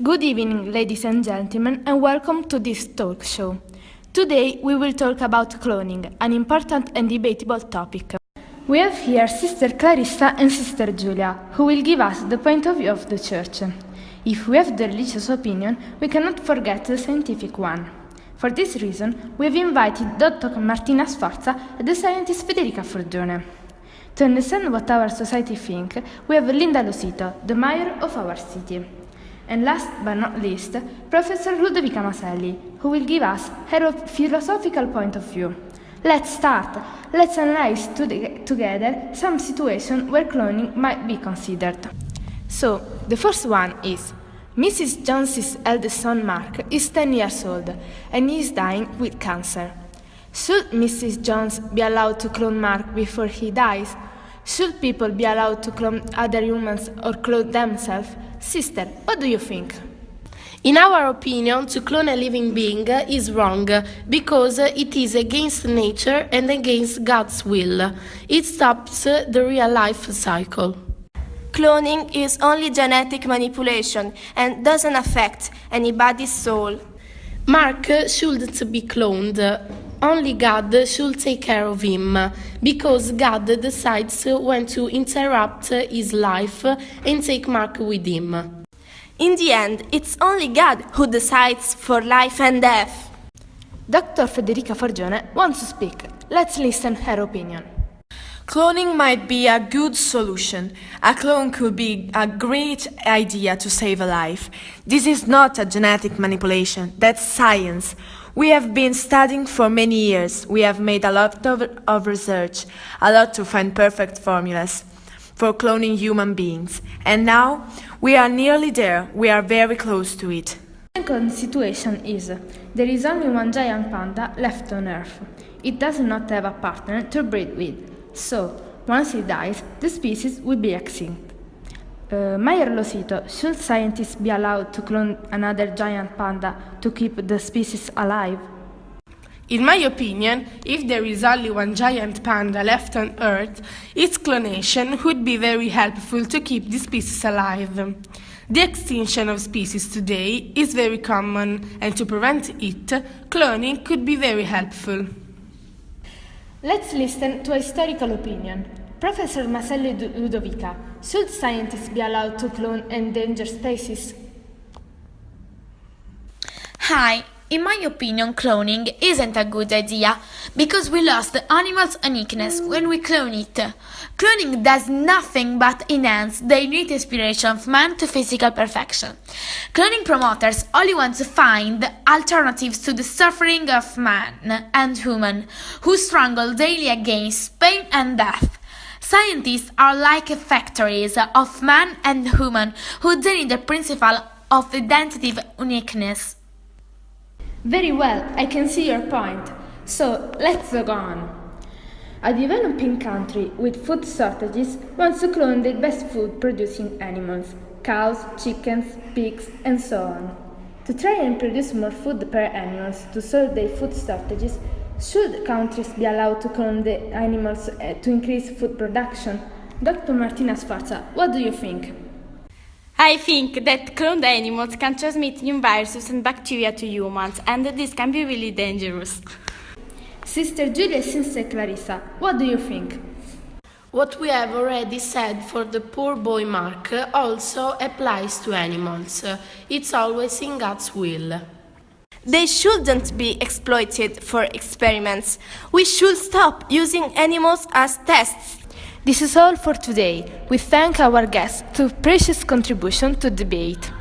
Good evening, ladies and gentlemen, and welcome to this talk show. Today we will talk about cloning, an important and debatable topic. We have here Sister Clarissa and Sister Giulia, who will give us the point of view of the Church. If we have the religious opinion, we cannot forget the scientific one. For this reason, we have invited Dr. Martina Sforza and the scientist Federica Forgione. To understand what our society thinks, we have Linda Losito, the mayor of our city. And last but not least, Professor Ludovica Maselli, who will give us her philosophical point of view. Let's start. Let's analyze together some situations where cloning might be considered. So, the first one is, Mrs. Jones's eldest son Mark is 10 years old and he is dying with cancer. Should Mrs. Jones be allowed to clone Mark before he dies? Should people be allowed to clone other humans or clone themselves? Sister, what do you think? In our opinion, to clone a living being is wrong because it is against nature and against God's will. It stops the real life cycle. Cloning is only genetic manipulation and doesn't affect anybody's soul. Mark shouldn't be cloned. Only God should take care of him, because God decides when to interrupt his life and take Mark with him. In the end, it's only God who decides for life and death. Dr. Federica Forgione wants to speak. Let's listen her opinion. Cloning might be a good solution. A clone could be a great idea to save a life. This is not a genetic manipulation, that's science. We have been studying for many years. We have made a lot of research, a lot to find perfect formulas for cloning human beings. And now, we are nearly there. We are very close to it. The second situation is, there is only one giant panda left on Earth. It does not have a partner to breed with. So, once it dies, the species will be extinct. Mayor Losito, should scientists be allowed to clone another giant panda to keep the species alive? In my opinion, if there is only one giant panda left on Earth, its clonation would be very helpful to keep the species alive. The extinction of species today is very common, and to prevent it, cloning could be very helpful. Let's listen to a historical opinion. Professor Maselli Ludovica, should scientists be allowed to clone endangered species? Hi, in my opinion, cloning isn't a good idea because we lost the animal's uniqueness when we clone it. Cloning does nothing but enhance the innate aspiration of man to physical perfection. Cloning promoters only want to find alternatives to the suffering of man and human who struggle daily against pain and death. Scientists are like factories of man and human who deny the principle of identity uniqueness. Very well, I can see your point. So, let's go on. A developing country with food shortages wants to clone the best food producing animals, cows, chickens, pigs, and so on. To try and produce more food per animals to solve their food shortages, should countries be allowed to clone the animals to increase food production? Dr. Martina Sforza, what do you think? I think that cloned animals can transmit new viruses and bacteria to humans, and that this can be really dangerous. Sister Giulia and Sister Clarissa, what do you think? What we have already said for the poor boy Mark also applies to animals. It's always in God's will. They shouldn't be exploited for experiments. We should stop using animals as tests. This is all for today. We thank our guests for precious contribution to debate.